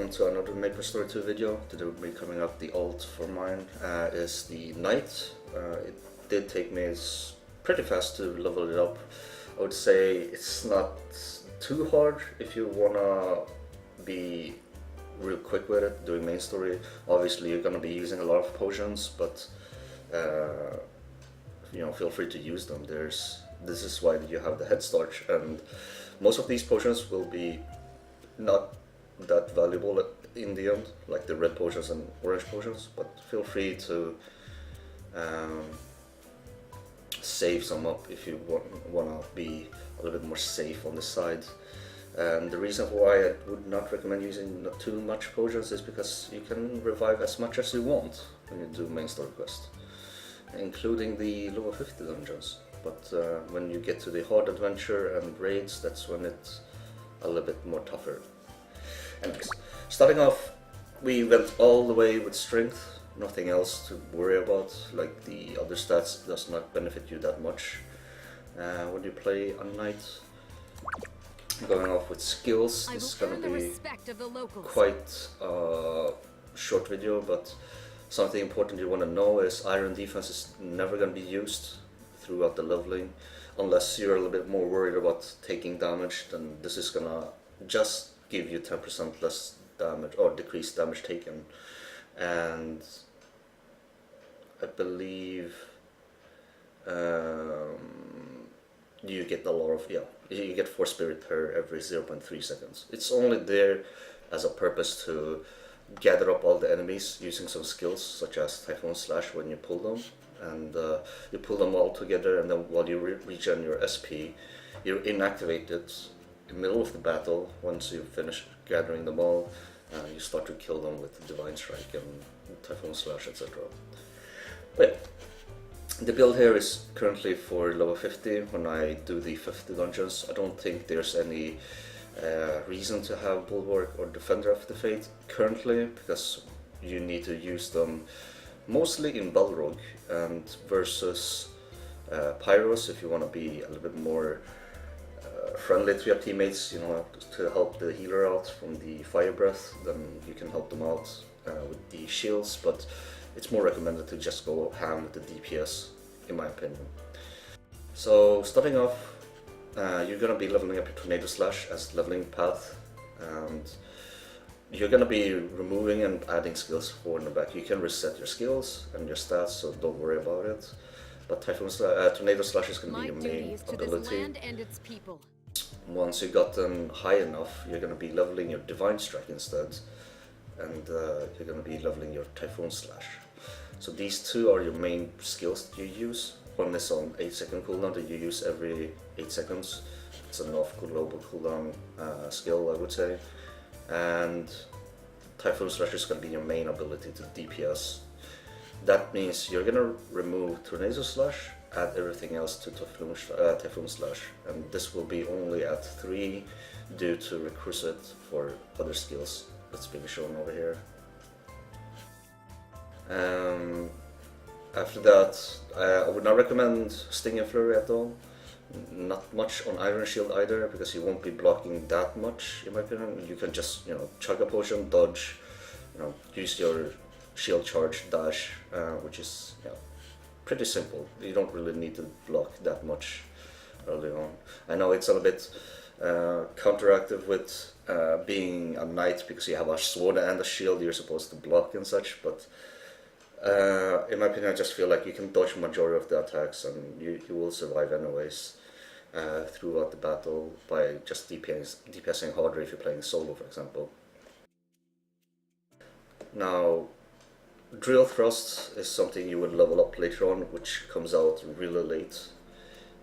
welcome to another Maplestory 2 video. Today we'll be coming up the alt for mine is the Knight. It did take me pretty fast to level it up. I would say it's not too hard if you wanna be real quick with it, doing main story. Obviously you're gonna be using a lot of potions, but feel free to use them. This is why you have the Headstart, and most of these potions will be not that valuable in the end, like the red potions and orange potions, but feel free to save some up if you want to be a little bit more safe on the side. And the reason why I would not recommend using too much potions is because you can revive as much as you want when you do main story quest, including the level 50 dungeons. But when you get to the hard adventure and raids, that's when it's a little bit more tougher. Anyways, starting off, we went all the way with strength, nothing else to worry about, like the other stats does not benefit you that much when you play a knight. Going off with skills, this is going to be quite a short video, but something important you want to know is iron defense is never going to be used throughout the leveling, unless you're a little bit more worried about taking damage. Then this is going to just give you 10% less damage or decreased damage taken, and I believe you get a lot of you get 4 spirit per every 0.3 seconds. It's only there as a purpose to gather up all the enemies using some skills such as Typhoon Slash when you pull them, and you pull them all together, and then while you regen your SP, you inactivate it in the middle of the battle. Once you finish gathering them all, you start to kill them with Divine Strike and Typhoon Slash, etc. But the build here is currently for level 50 when I do the 50 dungeons. I don't think there's any reason to have Bulwark or Defender of the Fate currently, because you need to use them mostly in Balrog and versus Pyros if you want to be a little bit more friendly to your teammates, to help the healer out from the fire breath. Then you can help them out with the shields, but it's more recommended to just go ham with the DPS, in my opinion. So starting off, you're gonna be leveling up your Tornado Slash as leveling path, and you're gonna be removing and adding skills forward and back. You can reset your skills and your stats, so don't worry about it. But Tornado Slash is gonna be your main ability. Once you got them high enough, you're going to be leveling your Divine Strike instead, and you're going to be leveling your Typhoon Slash. So these two are your main skills that you use. One is on 8-second cooldown that you use every 8 seconds. It's an off global cooldown skill, I would say. And Typhoon Slash is going to be your main ability to DPS. That means you're going to remove Tornado Slash, add everything else to Typhoon Slash, and this will be only at 3 due to requisite for other skills that's being shown over here. After that, I would not recommend Sting and Flurry at all. Not much on Iron Shield either, because you won't be blocking that much, in my opinion. You can just chug a potion, dodge, use your shield charge, dash, which is pretty simple. You don't really need to block that much early on. I know it's a little bit counteractive with being a knight, because you have a sword and a shield you're supposed to block and such, but in my opinion I just feel like you can dodge majority of the attacks and you will survive anyways throughout the battle by just DPSing harder if you're playing solo, for example. Now, Drill Thrust is something you would level up later on, which comes out really late.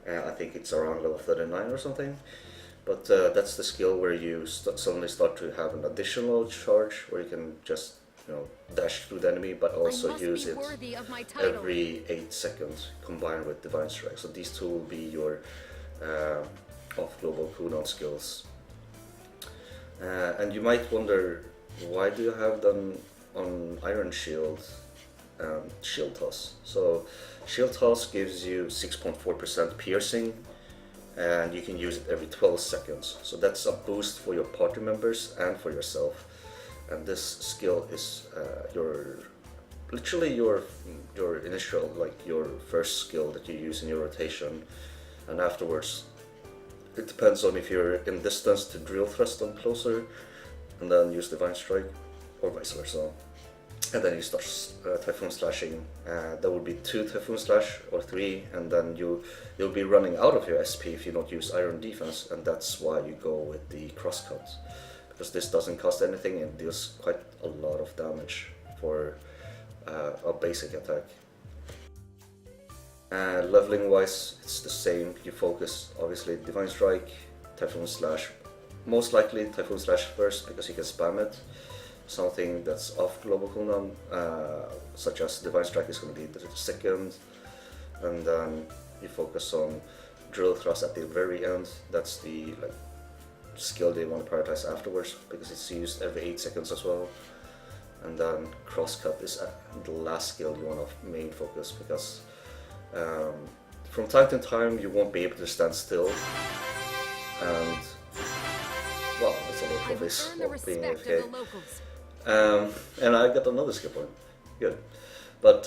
I think it's around level 39 or something. But that's the skill where you suddenly start to have an additional charge, where you can just dash through the enemy, but also use it every 8 seconds combined with Divine Strike. So these two will be your off global cooldown skills. And you might wonder, why do you have them on Iron Shield and Shield Toss? So Shield Toss gives you 6.4% piercing, and you can use it every 12 seconds. So that's a boost for your party members and for yourself. and this skill is literally your initial, like your first skill that you use in your rotation, and afterwards it depends on if you're in distance to drill thrust them closer and then use Divine Strike, or vice versa. And then you start Typhoon Slashing. There will be 2 Typhoon Slash or 3, and then you'll be running out of your SP if you don't use Iron Defense, and that's why you go with the Crosscut, because this doesn't cost anything and deals quite a lot of damage for a basic attack. Leveling wise, it's the same. You focus obviously Divine Strike, Typhoon Slash, most likely Typhoon Slash first because you can spam it. Something that's off global cooldown, such as Divine Strike, is going to be the second, and then you focus on Drill Thrust at the very end. That's the skill they want to prioritize afterwards because it's used every 8 seconds as well. And then Crosscut is the last skill you want to main focus, because from time to time you won't be able to stand still, and well, it's a lot of this being AFK. And I got another skill point. Good. But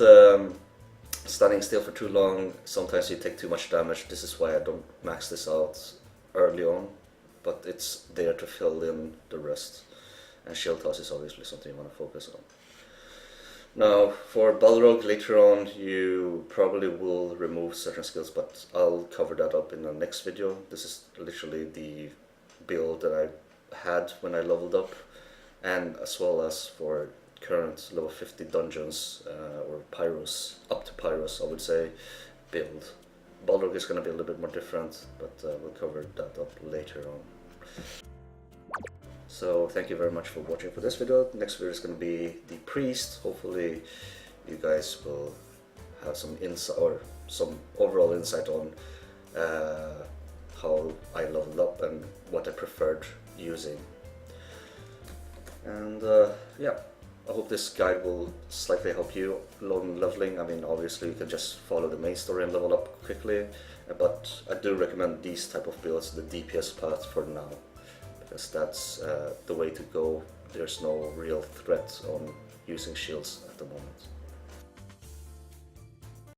standing still for too long, sometimes you take too much damage. This is why I don't max this out early on, but it's there to fill in the rest. And Shield Toss is obviously something you want to focus on. Now, for Balrog later on, you probably will remove certain skills, but I'll cover that up in the next video. This is literally the build that I had when I leveled up, and as well as for current level 50 dungeons, or Pyros, up to Pyros I would say, build. Balrog is going to be a little bit more different, but we'll cover that up later on. So thank you very much for watching for this video. The next video is going to be the Priest. Hopefully you guys will have some insight or some overall insight on how I leveled up and what I preferred using. And yeah, I hope this guide will slightly help you along leveling. I mean, obviously you can just follow the main story and level up quickly, but I do recommend these type of builds, the DPS path for now, because that's the way to go. There's no real threat on using shields at the moment.